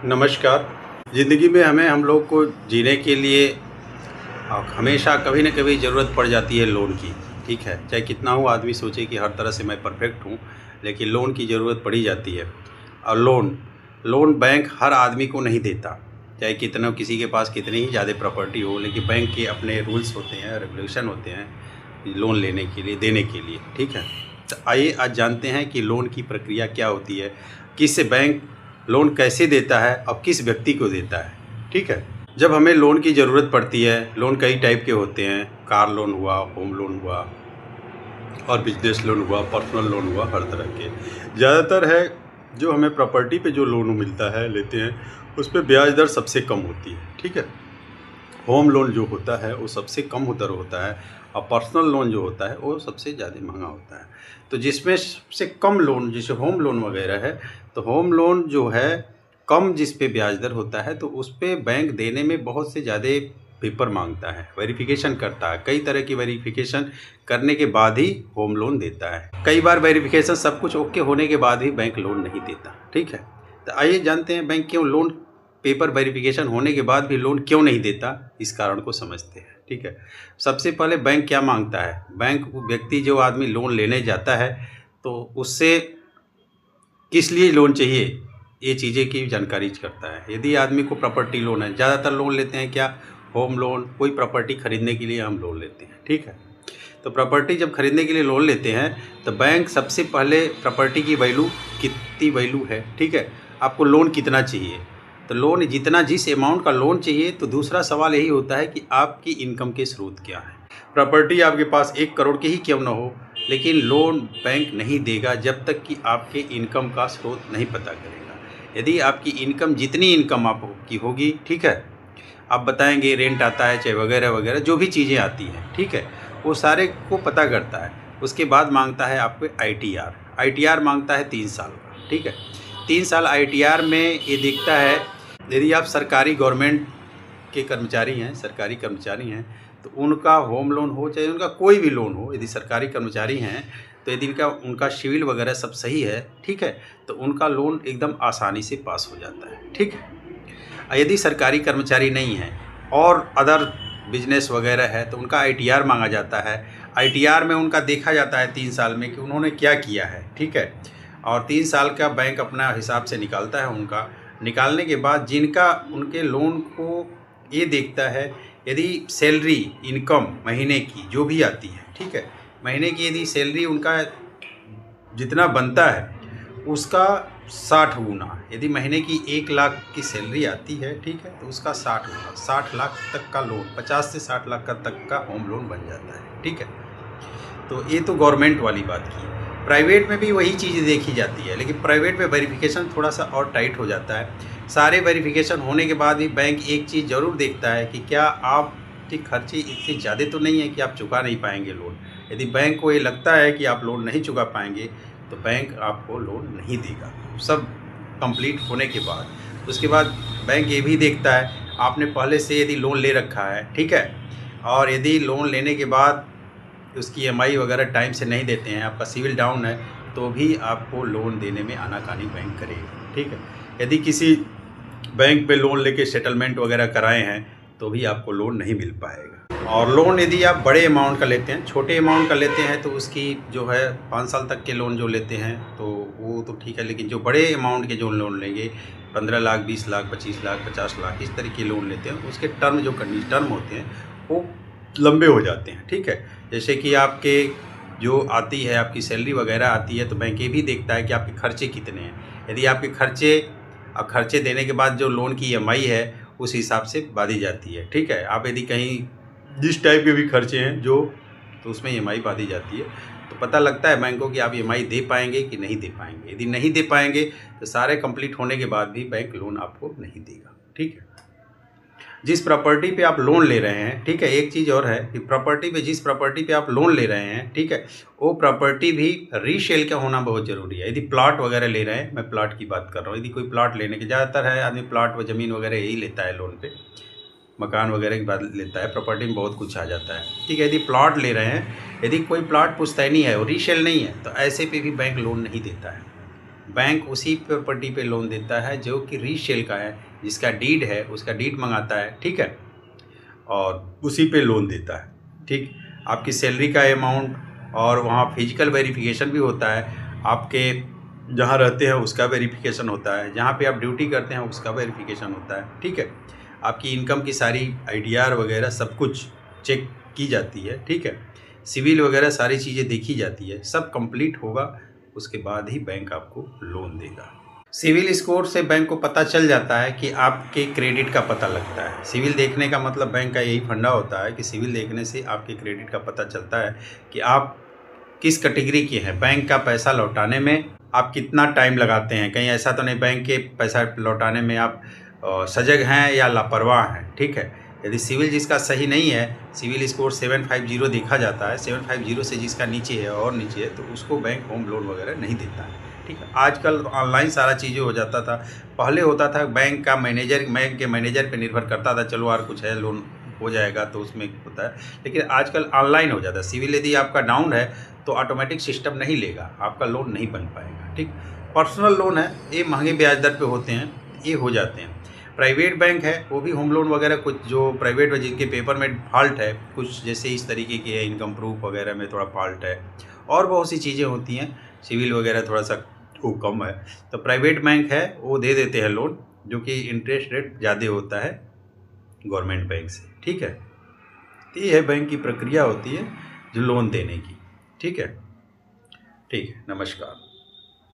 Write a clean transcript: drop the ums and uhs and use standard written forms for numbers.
नमस्कार। ज़िंदगी में हम लोग को जीने के लिए हमेशा कभी न कभी ज़रूरत पड़ जाती है लोन की, ठीक है। चाहे कितना हो आदमी सोचे कि हर तरह से मैं परफेक्ट हूँ, लेकिन लोन की ज़रूरत पड़ी जाती है। और लोन बैंक हर आदमी को नहीं देता, चाहे कितना किसी के पास कितनी ही ज़्यादा प्रॉपर्टी हो, लेकिन बैंक के अपने रूल्स होते हैं, रेगुलेशन होते हैं लोन लेने के लिए, देने के लिए, ठीक है। तो आइए आज जानते हैं कि लोन की प्रक्रिया क्या होती है, किस बैंक लोन कैसे देता है और किस व्यक्ति को देता है, ठीक है। जब हमें लोन की ज़रूरत पड़ती है, लोन कई टाइप के होते हैं, कार लोन हुआ, होम लोन हुआ और बिजनेस लोन हुआ, पर्सनल लोन हुआ, हर तरह के। ज़्यादातर है जो हमें प्रॉपर्टी पे जो लोन मिलता है, लेते हैं, उस पर ब्याज दर सबसे कम होती है, ठीक है। होम लोन जो होता है वो सबसे कम दर होता है और पर्सनल लोन जो होता है वो सबसे ज़्यादा महंगा होता है। तो जिसमें सबसे कम लोन जैसे होम लोन वगैरह है, तो होम लोन जो है कम जिस पे ब्याज दर होता है, तो उस पे बैंक देने में बहुत से ज़्यादा पेपर मांगता है, वेरिफिकेशन करता है। कई तरह की वेरिफिकेशन करने के बाद ही होम लोन देता है। कई बार वेरिफिकेशन सब कुछ ओके होने के बाद भी बैंक लोन नहीं देता, ठीक है। तो आइए जानते हैं बैंक क्यों लोन पेपर वेरिफिकेशन होने के बाद भी लोन क्यों नहीं देता, इस कारण को समझते हैं, ठीक है। सबसे पहले बैंक क्या मांगता है, बैंक व्यक्ति जो आदमी लोन लेने जाता है तो उससे किस लिए लोन चाहिए ये चीज़ें की जानकारी करता है। यदि आदमी को प्रॉपर्टी लोन है, ज़्यादातर लोन लेते हैं क्या, होम लोन, कोई प्रॉपर्टी खरीदने के लिए हम लोन लेते हैं, ठीक है। तो प्रॉपर्टी जब खरीदने के लिए लोन लेते हैं तो बैंक सबसे पहले प्रॉपर्टी की वैल्यू कितनी वैल्यू है, ठीक है, आपको लोन कितना चाहिए। तो लोन जितना जिस अमाउंट का लोन चाहिए, तो दूसरा सवाल यही होता है कि आपकी इनकम के स्रोत क्या है। प्रॉपर्टी आपके पास 1 करोड़ की ही क्यों ना हो, लेकिन लोन बैंक नहीं देगा जब तक कि आपके इनकम का स्रोत नहीं पता करेगा। यदि आपकी इनकम जितनी इनकम आपकी होगी, ठीक है, आप बताएंगे रेंट आता है चाहे वगैरह वगैरह जो भी चीज़ें आती हैं, ठीक है, वो सारे को पता करता है। उसके बाद मांगता है आपको ITR मांगता है 3 साल का, ठीक है। 3 साल ITR में ये दिखता है, यदि आप सरकारी गवर्नमेंट के कर्मचारी हैं, सरकारी कर्मचारी हैं, तो उनका होम लोन हो चाहे उनका कोई भी लोन हो, यदि सरकारी कर्मचारी हैं तो यदि उनका सिविल वगैरह सब सही है, ठीक है, तो उनका लोन एकदम आसानी से पास हो जाता है, ठीक है। यदि सरकारी कर्मचारी नहीं है और अदर बिजनेस वगैरह है तो उनका ITR मांगा जाता है। ITR में उनका देखा जाता है 3 साल में कि उन्होंने क्या किया है, ठीक है। और 3 साल का बैंक अपना हिसाब से निकालता है। उनका निकालने के बाद जिनका उनके लोन को ये देखता है, यदि सैलरी इनकम महीने की जो भी आती है, ठीक है, महीने की यदि सैलरी उनका जितना बनता है उसका 60 गुना, यदि महीने की 1 लाख की सैलरी आती है, ठीक है, तो उसका 60 गुना, 60 लाख तक का लोन, 50 से 60 लाख का तक का होम लोन बन जाता है, ठीक है। तो ये तो गवर्नमेंट वाली बात की। प्राइवेट में भी वही चीज़ देखी जाती है, लेकिन प्राइवेट में वेरिफिकेशन थोड़ा सा और टाइट हो जाता है। सारे वेरिफिकेशन होने के बाद भी बैंक एक चीज़ ज़रूर देखता है कि क्या आपके खर्चे इतने ज़्यादा तो नहीं है कि आप चुका नहीं पाएंगे लोन। यदि बैंक को ये लगता है कि आप लोन नहीं चुका पाएंगे तो बैंक आपको लोन नहीं देगा, सब कंप्लीट होने के बाद। उसके बाद बैंक ये भी देखता है आपने पहले से यदि लोन ले रखा है, ठीक है, और यदि लोन लेने के बाद उसकी EMI वगैरह टाइम से नहीं देते हैं, आपका सिविल डाउन है, तो भी आपको लोन देने में आनाकानी बैंक करेगा, ठीक है। यदि किसी बैंक पे लोन लेके सेटलमेंट वगैरह कराए हैं तो भी आपको लोन नहीं मिल पाएगा। और लोन यदि आप बड़े अमाउंट का लेते हैं, छोटे अमाउंट का लेते हैं तो उसकी जो है 5 साल तक के लोन जो लेते हैं तो वो तो ठीक है, लेकिन जो बड़े अमाउंट के जो लोन लेंगे 15 लाख, 20 लाख, 25 लाख, 50 लाख, इस तरह के लोन लेते हैं, उसके टर्म होते हैं वो लंबे हो जाते हैं, ठीक है। जैसे कि आपके जो आती है आपकी सैलरी वगैरह आती है, तो बैंक ये भी देखता है कि आपके खर्चे कितने हैं। यदि आपके खर्चे देने के बाद जो लोन की EMI है उस हिसाब से बांधी जाती है, ठीक है। आप यदि कहीं जिस टाइप के भी खर्चे हैं जो, तो उसमें EMI बांधी जाती है, तो पता लगता है बैंक को कि आप EMI दे पाएंगे कि नहीं दे पाएंगे। यदि नहीं दे पाएंगे तो सारे कंप्लीट होने के बाद भी बैंक लोन आपको नहीं देगा, ठीक है। जिस प्रॉपर्टी पे आप लोन ले रहे हैं, ठीक है, एक चीज़ और है कि जिस प्रॉपर्टी पे आप लोन ले रहे हैं, ठीक है, वो प्रॉपर्टी भी रीसेल का होना बहुत ज़रूरी है। यदि प्लॉट वगैरह ले रहे हैं, मैं प्लॉट की बात कर रहा हूँ, यदि कोई प्लॉट लेने के, ज़्यादातर है आदमी प्लॉट व ज़मीन वगैरह यही लेता है लोन पे, मकान वगैरह की बात लेता है, प्रॉपर्टी में बहुत कुछ आ जाता है, ठीक है। यदि प्लॉट ले रहे हैं, यदि कोई प्लॉट पुश्तैनी है और रीसेल नहीं है, तो ऐसे पे भी बैंक लोन नहीं देता है, बैंक उसी प्रॉपर्टी पे लोन देता है जो कि रीसेल का है, जिसका डीड है उसका डीड मंगाता है, ठीक है, और उसी पे लोन देता है। ठीक, आपकी सैलरी का अमाउंट और वहाँ फिजिकल वेरिफिकेशन भी होता है, आपके जहाँ रहते हैं उसका वेरिफिकेशन होता है, जहाँ पे आप ड्यूटी करते हैं उसका वेरिफिकेशन होता है, ठीक है। आपकी इनकम की सारी आईडीआर वगैरह सब कुछ चेक की जाती है, ठीक है। सिविल वगैरह सारी चीज़ें देखी जाती है, सब कंप्लीट होगा उसके बाद ही बैंक आपको लोन देगा। सिविल स्कोर से बैंक को पता चल जाता है कि आपके क्रेडिट का पता लगता है। सिविल देखने का मतलब बैंक का यही फंडा होता है कि सिविल देखने से आपके क्रेडिट का पता चलता है कि आप किस कैटेगरी के हैं। बैंक का पैसा लौटाने में आप कितना टाइम लगाते हैं, कहीं ऐसा तो नहीं बैंक के पैसा लौटाने में आप सजग हैं या लापरवाह हैं, ठीक है। यदि सिविल जिसका सही नहीं है, सिविल स्कोर 750 देखा जाता है, 750 से जिसका नीचे है और नीचे है तो उसको बैंक होम लोन वगैरह नहीं देता है, ठीक है। आजकल ऑनलाइन सारा चीज़ें हो जाता था, पहले होता था बैंक के मैनेजर पे निर्भर करता था, चलो यार कुछ है लोन हो जाएगा तो उसमें होता है, लेकिन आजकल ऑनलाइन हो जाता है। सिविल यदि आपका डाउन है तो ऑटोमेटिक सिस्टम नहीं लेगा, आपका लोन नहीं बन पाएगा, ठीक। पर्सनल लोन है, ये महंगे ब्याज दर पे होते हैं, ये हो जाते हैं। प्राइवेट बैंक है वो भी होम लोन वगैरह कुछ जो प्राइवेट जिनके पेपर में फॉल्ट है, कुछ जैसे इस तरीके के है, इनकम प्रूफ वगैरह में थोड़ा फॉल्ट है और बहुत सी चीज़ें होती हैं, सिविल वगैरह थोड़ा सा वो कम है, तो प्राइवेट बैंक है वो दे देते हैं लोन, जो कि इंटरेस्ट रेट ज़्यादा होता है गवर्नमेंट बैंक से, ठीक है। तो ये है बैंक की प्रक्रिया होती है जो लोन देने की, ठीक है। ठीक है, नमस्कार।